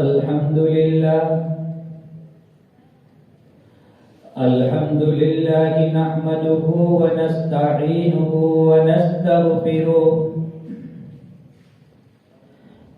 الحمد لله نحمده ونستعينه ونستغفره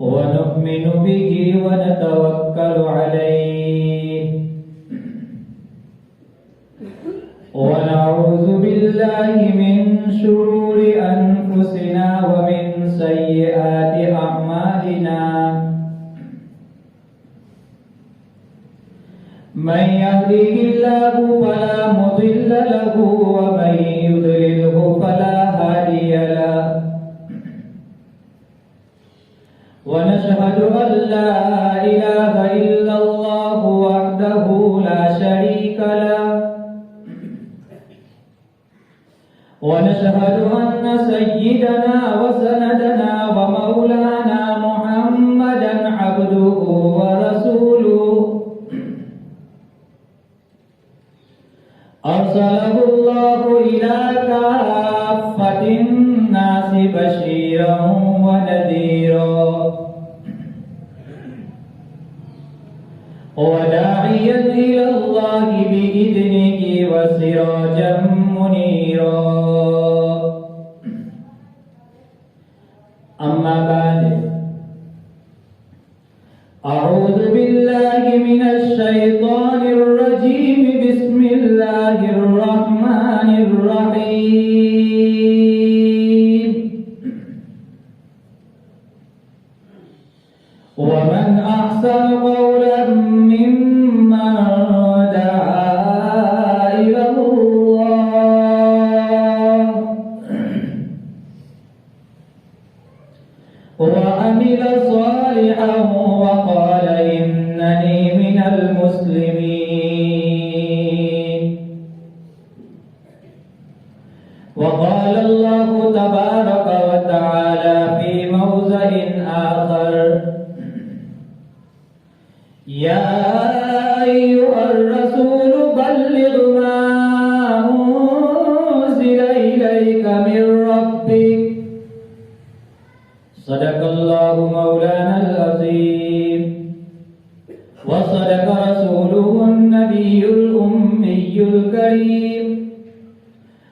ونؤمن به ونتوكل عليه ونعوذ بالله من شرور أنفسنا ومن سيئات أعمالنا من يهده الله فلا مضل له ومن يضلله فلا هادي له ونشهد أن لا إله إلا الله وحده لا شريك له ونشهد أن سيدنا وسندنا ومولانا محمدا عبده ورسوله أرسله الله إلى كافة الناس بشيرا ونذيرا وداعيا إلى الله بإذنه وسراجا منيرا أما بعد أعوذ بالله من الشيطان الرجيم بسم الله الرحمن الرحيم ومن أحسن قولا ممن دعا إلى الله وعمل صالحا وقال إنني من المسلمين وقال الله تبارك وتعالى في موضع آخر يا أيها الرسول بلغ ما أنزل إليك من ربك صدق الله مولانا العظيم وصدق رسوله النبي الأمي الكريم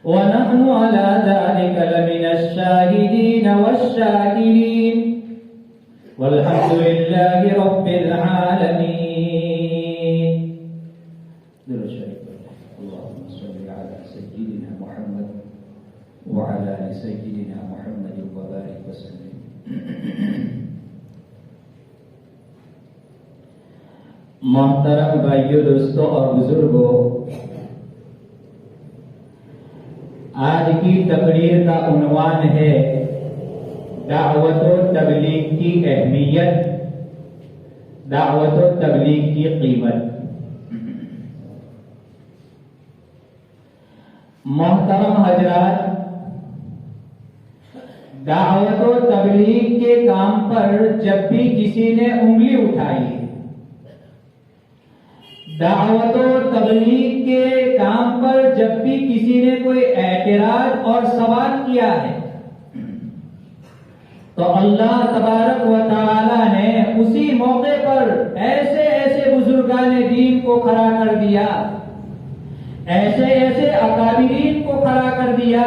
ونحن على ذلك لمن الشاهدين والشاكرين والحمد لله رب العالمين. اللهم صل على سيدنا محمد وعلى آل سيدنا محمد وبارك وسلم. محترم بھائیوں، دوستوں اور بزرگوں، آج کی تقریر کا عنوان ہے دعوت و تبلیغ کی اہمیت، دعوت و تبلیغ کی قیمت۔ محترم حضرات، دعوت و تبلیغ کے کام پر جب بھی کسی نے انگلی اٹھائی، دعوت و تبلیغ کے کام پر جب بھی کسی نے کوئی اعتراض اور سوال کیا ہے تو اللہ تبارک و تعالی نے اسی موقع پر ایسے ایسے بزرگان دین کو کھڑا کر دیا، ایسے ایسے اکابرین کو کھڑا کر دیا،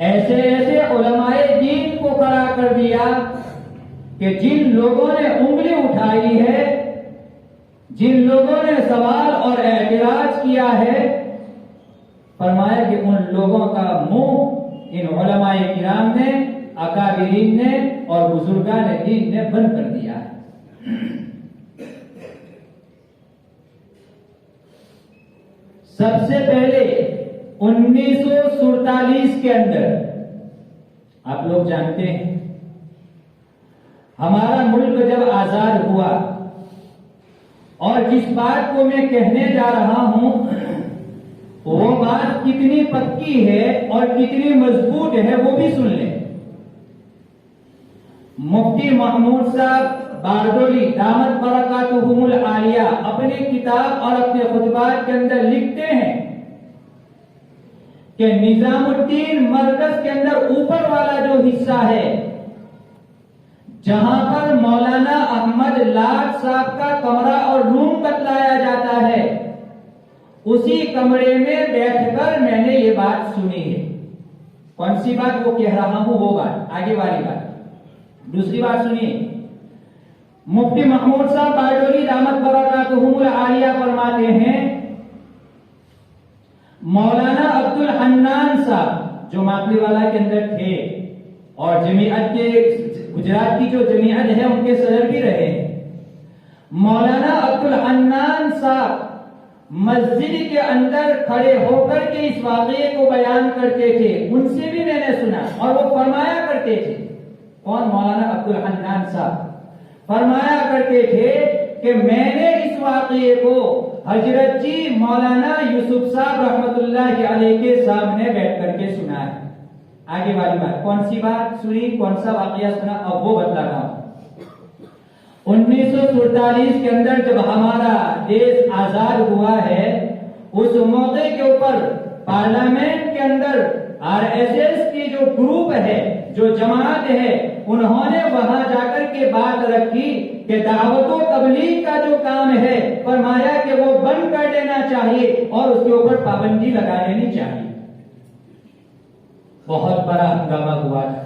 ایسے ایسے علماء دین کو کھڑا کر دیا کہ جن لوگوں نے انگلی اٹھائی ہے، جن لوگوں نے سوال اور اعتراض کیا ہے، فرمایا کہ ان لوگوں کا منہ ان علماء کرام نے، اکابرین نے اور بزرگان دین نے بند کر دیا ہے۔ سب سے پہلے 1947 کے اندر آپ لوگ جانتے ہیں ہمارا ملک جب آزاد ہوا، اور جس بات کو میں کہنے جا رہا ہوں وہ بات کتنی پکی ہے اور کتنی مضبوط ہے وہ بھی سن لیں۔ مفتی محمود صاحب باردولی دامت برکاتہم العالیہ اپنی کتاب اور اپنے خطبات کے اندر لکھتے ہیں کہ نظام الدین مرکز کے اندر اوپر والا جو حصہ ہے جہاں پر مولانا احمد لاٹ صاحب کا کمرہ اور روم بتلایا جاتا ہے، اسی کمرے میں بیٹھ کر میں نے یہ بات سنی ہے۔ کون سی بات وہ کہہ رہا ہوں؟ وہ بات آگے والی بات۔ دوسری بات سنیے، مفتی محمود صاحب باجوری دامت برکاتہم العالیہ فرماتے ہیں، مولانا عبد الحنان صاحب جو ماتلی والا کے اندر تھے اور جمعیت کے گجرات کی جو جمعیت ہے ان کے صدر بھی رہے، مولانا عبد الحنان صاحب مسجد کے اندر کھڑے ہو کر کے اس واقعے کو بیان کرتے تھے، ان سے بھی میں نے سنا، اور وہ فرمایا کرتے تھے، کون؟ مولانا عبد الحنان صاحب فرمایا کرتے تھے کہ میں نے اس واقعے کو حضرت جی مولانا یوسف صاحب رحمت اللہ علیہ کے سامنے بیٹھ کر کے سنا ہے۔ آگے والی بات، کون سی بات سنی، کون سا واقعہ سنا، اب وہ بتلا رہا ہوں۔ 1947 کے اندر جب ہمارا دیش آزاد ہوا ہے، اس موقع کے اوپر پارلیمنٹ کے اندر RSS کی جو گروپ ہے، جو جماعت ہے، انہوں نے وہاں جا کر کے بات رکھی کہ دعوت و تبلیغ کا جو کام ہے، فرمایا کہ وہ بند کر دینا چاہیے اور اس کے اوپر پابندی لگا دینی چاہیے۔ بہت بڑا ہنگامہ ہوا تھا،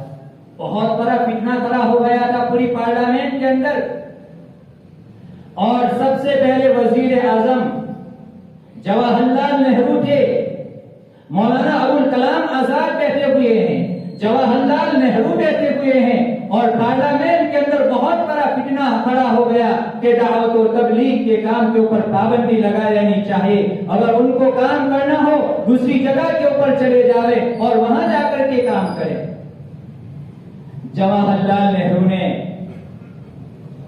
بہت بڑا فتنہ کھڑا ہو گیا تھا پوری پارلیمنٹ کے اندر، اور سب سے پہلے وزیر اعظم جواہر لال نہرو تھے، مولانا ابوالکلام آزاد بیٹھے ہوئے ہیں، جواہر لال نہرو بیٹھے ہوئے ہیں، اور پارلیمنٹ کے اندر بہت بڑا فتنہ کھڑا ہو گیا کہ دعوت و تبلیغ کے کام کے اوپر پابندی لگا دینی چاہیے، اگر ان کو کام کرنا ہو دوسری جگہ کے اوپر چلے جاوے اور وہاں جا کر کے کام کرے۔ جواہر لال نہرو نے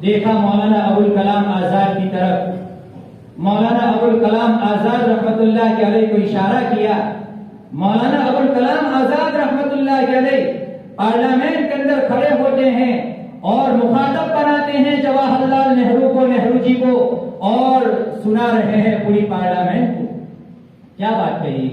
دیکھا مولانا ابوالکلام آزاد کی طرف، مولانا ابوالکلام آزاد رحمت اللہ علیہ کو اشارہ کیا، مولانا ابوالکلام آزاد رحمت اللہ علیہ پارلیمنٹ کے اندر کھڑے ہوتے ہیں اور مخاطب بناتے ہیں جواہر لال نہرو کو، نہرو جی کو، اور سنا رہے ہیں پوری پارلیمنٹ کو۔ کیا بات کہی؟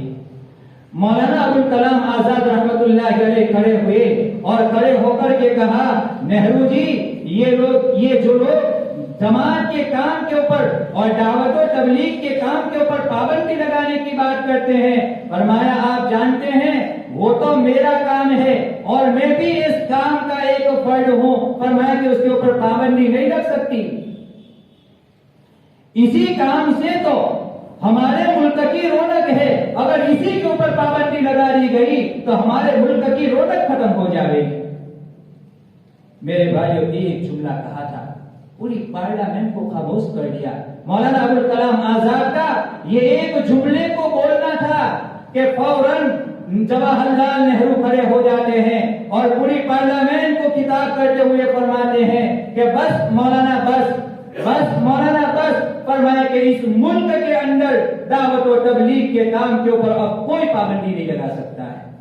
مولانا ابوالکلام آزاد رحمت اللہ علیہ کھڑے ہوئے اور کھڑے ہو کر کے کہا، نہرو جی یہ جو لوگ جماعت کے کام کے اوپر اور دعوت و تبلیغ کے کام کے اوپر پابندی لگانے کی بات کرتے ہیں، فرمایا آپ جانتے ہیں وہ تو میرا کام ہے اور میں بھی اس کام کا ایک فرد ہوں، فرمایا کہ اس کے اوپر پابندی نہیں لگ سکتی۔ اسی کام سے تو ہمارے ملک کی رونق ہے، اگر اسی کے اوپر پابندی لگا دی گئی تو ہمارے ملک کی رونق ختم ہو جائے گی۔ میرے بھائیوں، ایک جملہ کہا تھا، پوری پارلیمنٹ کو خاموش کر دیا۔ مولانا ابوالکلام آزاد کا یہ ایک جملے کو بولنا تھا کہ فوراً جواہر لال نہرو کھڑے ہو جاتے ہیں اور پوری پارلیمنٹ کو خطاب کرتے ہوئے فرماتے ہیں کہ بس مولانا، بس مولانا، بس، فرمایا کہ اس ملک کے اندر دعوت و تبلیغ کے کام کے اوپر اب کوئی پابندی نہیں لگا سکتا ہے۔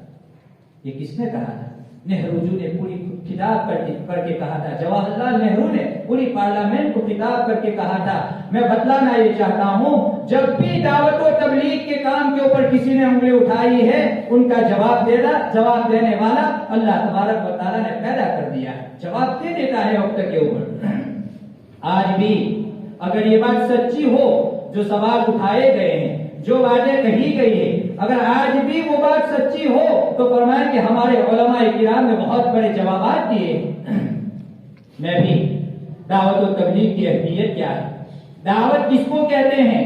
یہ کس نے کہا تھا؟ نہرو جی نے پوری خطاب کر کے کہا تھا، جواہر لال نہرو نے پوری پارلیمنٹ کو خطاب کر کے کہا تھا۔ میں بتلانا یہ چاہتا ہوں، جب بھی دعوت و تبلیغ کے کام کے اوپر کسی نے انگلی اٹھائی ہے، ان کا جواب دینے والا اللہ تبارک و تعالیٰ نے پیدا کر دیا ہے، جواب دے دیتا ہے وقت کے اوپر۔ آج بھی اگر یہ بات سچی ہو، جو سوال اٹھائے گئے ہیں، جو باتیں کہی گئی ہے، اگر آج بھی وہ بات سچی ہو تو فرمائیں کہ ہمارے علماء کرام نے بہت بڑے جوابات دیے۔ میں بھی دعوت و تبلیغ کی اہمیت کیا ہے، دعوت کس کو کہتے ہیں،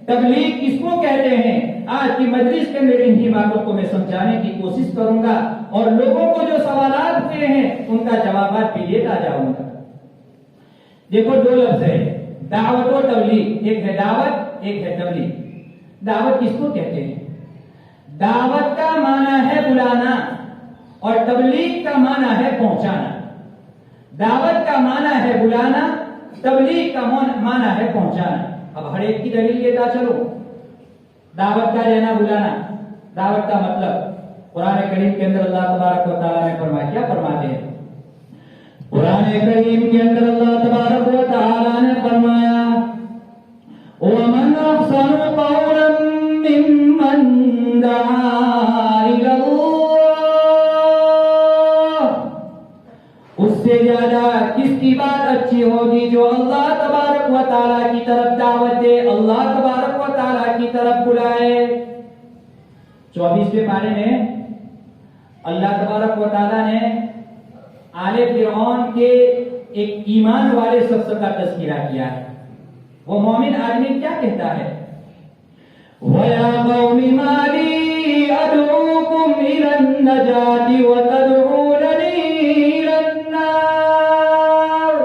تبلیغ کس کو کہتے ہیں، آج کی مجلس کے اندر انہی باتوں کو میں سمجھانے کی کوشش کروں گا اور لوگوں کو جو سوالات ہوئے ہیں ان کا جوابات بھی دیتا جاؤں گا۔ دیکھو، دو لفظ ہے، دعوت و تبلیغ، ایک ہے دعوت، ایک ہے تبلیغ۔ دعوت کس کو کہتے ہیں؟ دعوت کا معنی ہے بلانا اور تبلیغ کا معنی ہے پہنچانا۔ دعوت کا معنی ہے بلانا، تبلیغ کا معنی ہے پہنچانا۔ اب ہر ایک کی دلیل دیتا چلو۔ دعوت کا لینا، بلانا، دعوت کا مطلب قرآن کریم کے اندر اللہ تبارک و تعالیٰ نے فرمایا، کیا فرماتے ہیں؟ قرآن کریم کے اندر اللہ تبارک و تعالیٰ نے فرمایا، وَمَنْ أَحْسَنُ قَوْلًا مِّمَّنْ دَعَا إِلَى اللَّهِ، اس سے زیادہ ایسی ہوگی جو اللہ تبارک و تعالیٰ کی طرف دعوت دے، اللہ تبارک و تعالیٰ کی طرف بلائے۔ 24ویں پارے میں اللہ تبارک و تعالیٰ نے آل فرعون کے ایک ایمان والے شخص کا تذکرہ کیا ہے۔ وہ مومن آدمی کیا کہتا ہے؟ وَيَا قَوْمِ مَا لِي أَدْعُوكُمْ إِلَى النَّجَاةِ وَتَدْعُونَنِي إِلَى النَّارِ۔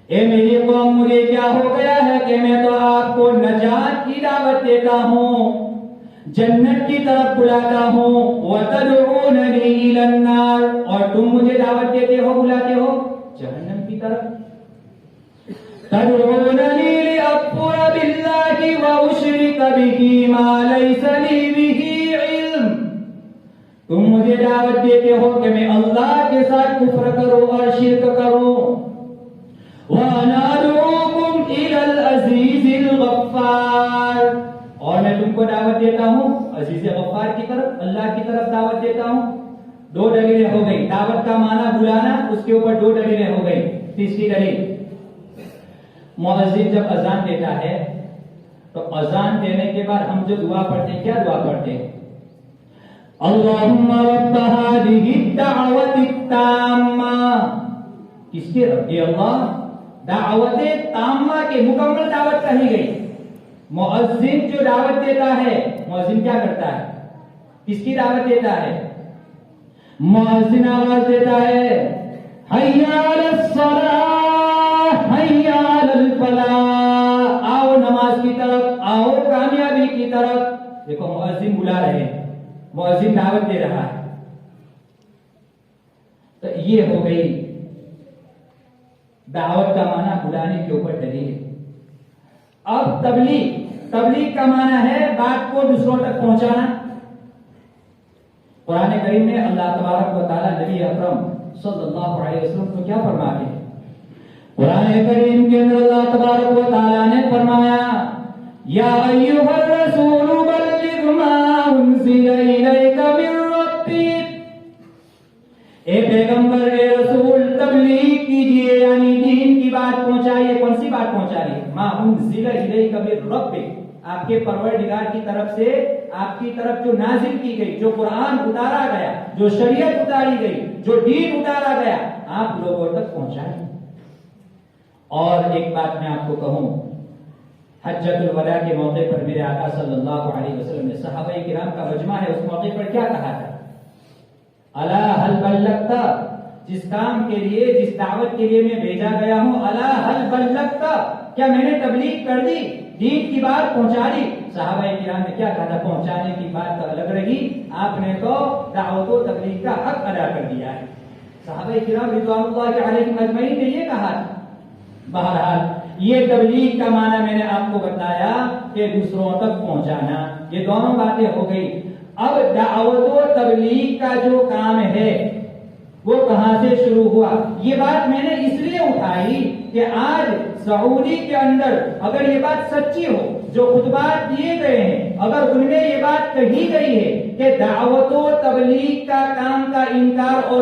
اے میری قوم، مجھے کیا ہو گیا ہے کہ میں تو آپ کو نجات کی دعوت دیتا ہوں، جنت کی طرف بلاتا ہوں، وَتَدْعُونَنِي إِلَى النَّارِ، اور تم مجھے دعوت دیتے ہو، بلاتے ہو جہنم کی طرف۔ تَدْعُونَنِي لِأَكْفُرَ بِاللَّهِ وَأُشْرِكَ بِهِ مَا لَيْسَ لِي بِهِ عِلْمٌ، تم مجھے دعوت دیتے ہو کہ میں اللہ کے ساتھ کفر کروں اور شرک کروں۔ وَأَنَا أَدْعُوكُمْ إِلَى الْعَزِيزِ الْغَفَّارِ، اور میں تم کو دعوت دیتا ہوں عزیز غفار کی طرف، اللہ کی طرف دعوت دیتا ہوں۔ دو دلیلیں ہو گئی، دعوت کا معنی بلانا، اس کے اوپر دو دلیلیں ہو گئی۔ تیسری دلیل، مؤذن جب اذان دیتا ہے تو اذان دینے کے بعد ہم جو دعا پڑھتے ہیں، کیا دعا پڑھتے ہیں؟ اللہم رب هذه الدعوت التامہ، کس کے رب؟ اے اللہ، دعوت تامہ کے مکمل دعوت کہی گئی۔ مؤذن جو دعوت دیتا ہے، مؤذن کیا کرتا ہے؟ کس کی دعوت دیتا ہے؟ مؤذن آواز دیتا ہے، حی علی الصلاۃ، حی علی الفلاح، آؤ نماز کی طرف، آؤ کامیابی کی طرف۔ دیکھو مؤذن بلا رہے ہیں، مؤذن دعوت دے رہا ہے۔ تو یہ ہو گئی دعوت کا معنی بلانے کے اوپر دلیل۔ اب تبلیغ کا معنی ہے بات کو دوسروں تک پہنچانا۔ قرآن کریم میں اللہ تبارک و تعالیٰ نبی اکرم صلی اللہ علیہ وسلم کو کیا فرماتے ہیں؟ قرآن کریم کے اندر اللہ تبارک و تعالیٰ نے فرمایا، یا ایھا الرسول بلغ ما انزل الیک من ربک، اے پیغمبر، اے رسول، تبلیغ کیجئے، یعنی دین کی بات پہنچائیے۔ کون سی بات پہنچا رہی ہے؟ ما انزل الیک من ربک، آپ کے پروردگار کی طرف سے آپ کی طرف جو نازل کی گئی، جو قرآن اتارا گیا، جو شریعت اتاری گئی، جو دین اتارا گیا، آپ لوگوں تک پہنچائیں۔ اور ایک بات میں آپ کو کہوں، حجۃ الوداع کے موقع پر میرے آقا صلی اللہ علیہ وسلم نے صحابہ کرام کا مجمع ہے، اس موقع پر کیا کہا تھا؟ الا هل بلغت، جس کام کے لیے، جس دعوت کے لیے میں بھیجا گیا ہوں، الا هل بلغت، کیا میں نے تبلیغ کر دی، دین کی بات پہنچا دی؟ صحابہ کرام نے کیا کہا تھا؟ پہنچانے کی بات تو الگ رہی، آپ نے تو دعوت و تبلیغ کا حق ادا کر دیا ہے۔ صحابہ کرام رضوان اللہ علیہم اجمعین نے یہ کہا تھا۔ بہرحال یہ تبلیغ کا معنی میں نے آپ کو بتایا کہ دوسروں تک پہنچانا، یہ دونوں باتیں ہو گئی۔ اب دعوت و تبلیغ کا جو کام ہے وہ کہاں سے شروع ہوا؟ یہ بات میں نے اس لیے اٹھائی کہ آج سعودی کے اندر اگر یہ بات سچی ہو، جو خطبات دیے گئے ہیں، اگر ان میں یہ بات کہی گئی ہے کہ دعوت و تبلیغ کا کام کا انکار اور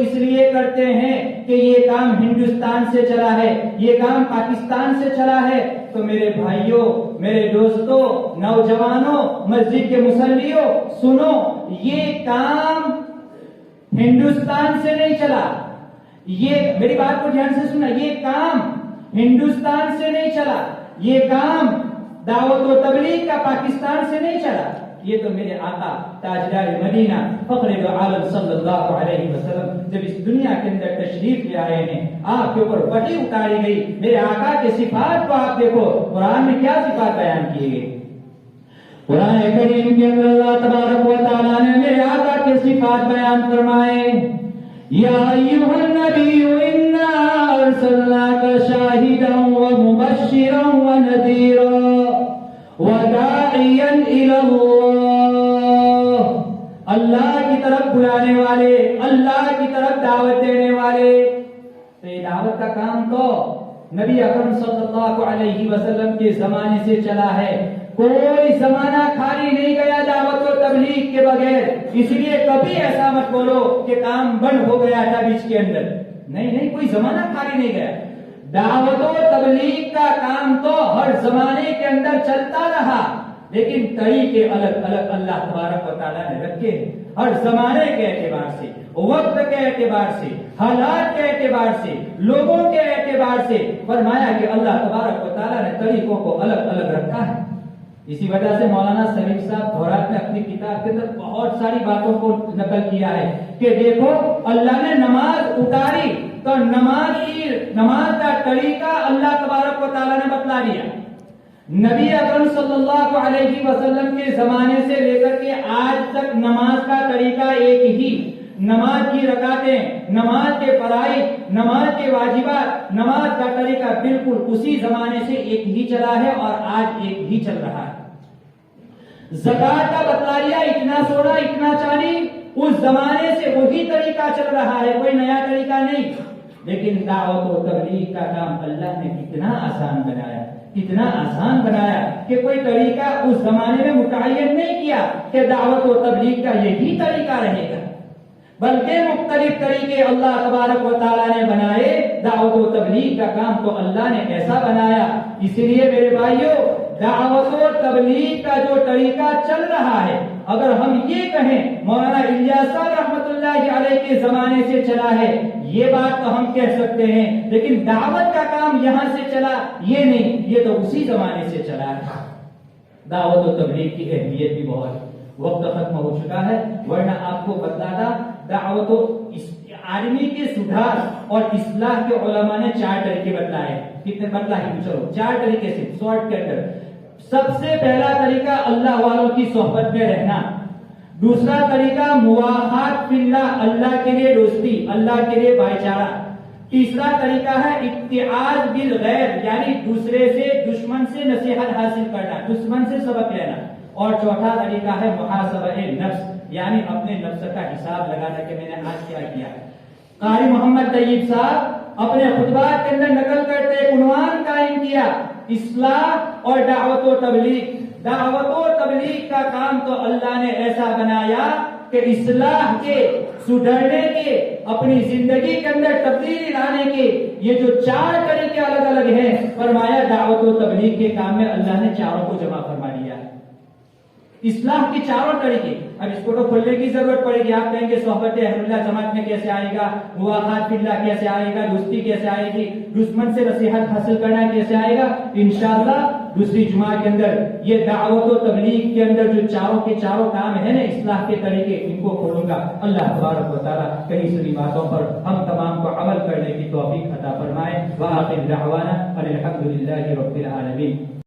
اس لیے کرتے ہیں کہ یہ کام ہندوستان سے چلا ہے، یہ کام پاکستان سے چلا ہے، تو میرے بھائیوں، میرے دوستوں، نوجوانوں، مسجد کے مصلیوں، سنو، یہ کام ہندوستان سے نہیں چلا، یہ میری بات کو دھیان سے سننا، یہ کام ہندوستان سے نہیں چلا، یہ کام دعوت و تبلیغ کا پاکستان سے نہیں چلا، یہ تو میرے آقا تاجدار مدینہ فخر دو عالم صلی اللہ علیہ وسلم جب اس دنیا کے اندر تشریف لے آئے ہیں، آپ کے اوپر وحی اتاری گئی، میرے آقا کے صفات کو آپ دیکھو، قرآن میں کیا صفات بیان کیے گئے؟ قرآن کریم کے اندر اللہ تبارک و تعالیٰ نے میرے آقا کے صفات بیان فرمائے، یا ایھا النبی انا ارسلناک شاہدا ومبشرا ونذیرا وداعیا الی اللہ، اللہ کی طرف بلانے والے، اللہ کی طرف دعوت دینے والے۔ تو یہ دعوت کا کام تو نبی اکرم صلی اللہ علیہ وسلم کے زمانے سے چلا ہے، کوئی زمانہ خالی نہیں گیا دعوت و تبلیغ کے بغیر، اس لیے کبھی ایسا مت بولو کہ کام بند ہو گیا تھا بیچ کے اندر، نہیں کوئی زمانہ خالی نہیں گیا. دعوت و تبلیغ کا کام تو ہر زمانے کے اندر چلتا رہا، لیکن طریقے الگ الگ اللہ تبارک و تعالیٰ نے رکھے ہیں. ہر زمانے کے اعتبار سے، وقت کے اعتبار سے، حالات کے اعتبار سے، لوگوں کے اعتبار سے فرمایا کہ اللہ تبارک و تعالیٰ نے طریقوں کو الگ الگ رکھا ہے. اسی وجہ سے مولانا سلیم صاحب دھورات میں اپنی کتاب کے اندر بہت ساری باتوں کو نقل کیا ہے کہ دیکھو اللہ نے نماز اتاری تو نماز کا طریقہ اللہ تبارک و تعالیٰ نے بتلا دیا. نبی اکرم صلی اللہ علیہ وسلم کے زمانے سے لے کر کے آج تک نماز کا طریقہ ایک ہی. نماز کی رکعتیں، نماز کے فرائض، نماز کے واجبات، نماز کا طریقہ بالکل اسی زمانے سے ایک ہی چلا ہے اور آج ایک ہی چل رہا ہے. زکات کا بتلا دیا، اتنا سونا اتنا چاندی، اس زمانے سے وہی طریقہ چل رہا ہے، کوئی نیا طریقہ نہیں. لیکن دعوت و تبلیغ کا کام اللہ نے کتنا آسان بنایا، کتنا آسان بنایا کہ کوئی طریقہ اس زمانے میں متعین نہیں کیا کہ دعوت و تبلیغ کا یہی طریقہ رہے گا، بلکہ مختلف طریقے اللہ تبارک و تعالیٰ نے بنائے. دعوت و تبلیغ کا کام تو اللہ نے ایسا بنایا. اس لیے میرے بھائیوں، دعوت و تبلیغ کا جو طریقہ چل رہا ہے، اگر ہم یہ کہیں مولانا الیاس صاحب رحمۃ اللہ علیہ کے زمانے سے چلا ہے، یہ بات تو ہم کہہ سکتے ہیں، لیکن دعوت کا کام یہاں سے چلا یہ نہیں، یہ تو اسی زمانے سے چلا ہے. دعوت و تبلیغ کی اہمیت بھی بہت ہے. وقت ختم ہو چکا ہے، ورنہ آپ کو بتلاتا دعوت و آدمی کے سدھار اور اصلاح کے علماء نے 4 طریقے بتلائے. کتنے بتلائے؟ چلو 4 طریقے سے شارٹ کے اندر. سب سے پہلا طریقہ اللہ والوں کی صحبت میں رہنا. دوسرا طریقہ مواخات فی اللہ، اللہ کے لیے دوستی، اللہ کے لیے بھائی چارہ. تیسرا طریقہ ہے اتعاظ بالغیر، یعنی دوسرے سے، دشمن سے نصیحت حاصل کرنا، دشمن سے سبق لینا. اور چوتھا طریقہ ہے محاسبہ نفس، یعنی اپنے نفس کا حساب لگانا کہ میں نے آج کیا کیا. قاری محمد طیب صاحب اپنے خطبات کے اندر نقل کرتے ایک عنوان قائم کیا، اصلاح اور دعوت و تبلیغ. دعوت و تبلیغ کا کام تو اللہ نے ایسا بنایا کہ اصلاح کے، سدھرنے کے، اپنی زندگی کے اندر تبدیلی لانے کے یہ جو 4 طریقے الگ الگ ہیں، فرمایا دعوت و تبلیغ کے کام میں اللہ نے چاروں کو جمع فرما دیا. اصلاح کے 4 طریقے. اب اس کو تو کھولنے کی ضرورت پڑے گی. آپ کہیں گے صحبت اہل اللہ جماعت میں کیسے آئے گا، مواخات فی اللہ کیسے آئے گا، دوستی کیسے آئے گی، دشمن سے نصیحت حاصل کرنا کیسے آئے گا. انشاءاللہ دوسری جمعہ کے اندر یہ دعوت و تبلیغ کے اندر جو چاروں کے چاروں کام ہیں نا، اصلاح کے طریقے، ان کو کھولوں گا. اللہ تبارک و تعالیٰ کئی ساری باتوں پر ہم تمام کو عمل کرنے کی توفیق عطا فرمائے. وآخر دعوانا الحمد للہ رب العالمین.